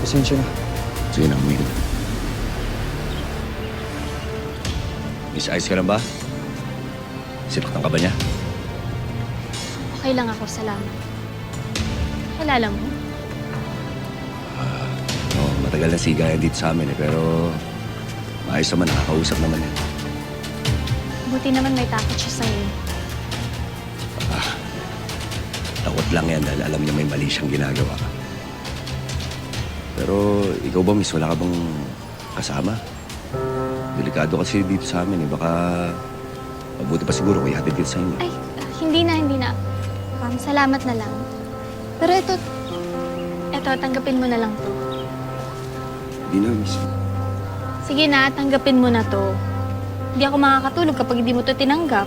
Pasensya na. Sige na, umihin. Miss, ayos ka lang ba? Sinaktan ka ba niya? Okay lang ako, salamat. Kilala mo? Oo, matagal na sigayan dito sa amin pero maayos naman, nakakausap naman yan. Buti naman may takot siya sa'yo. Takot lang yan dahil alam niya may mali siyang ginagawa. Pero ikaw ba, miss, wala ka bang kasama? Delikado kasi dito sa amin eh. Baka mabuti pa siguro kung ihatid kita sa inyo. Ay, hindi na. Salamat na lang. Pero ito, tanggapin mo na lang to. Hindi na, miss. Sige na, tanggapin mo na to. Hindi ako makakatulog kapag hindi mo to tinanggap.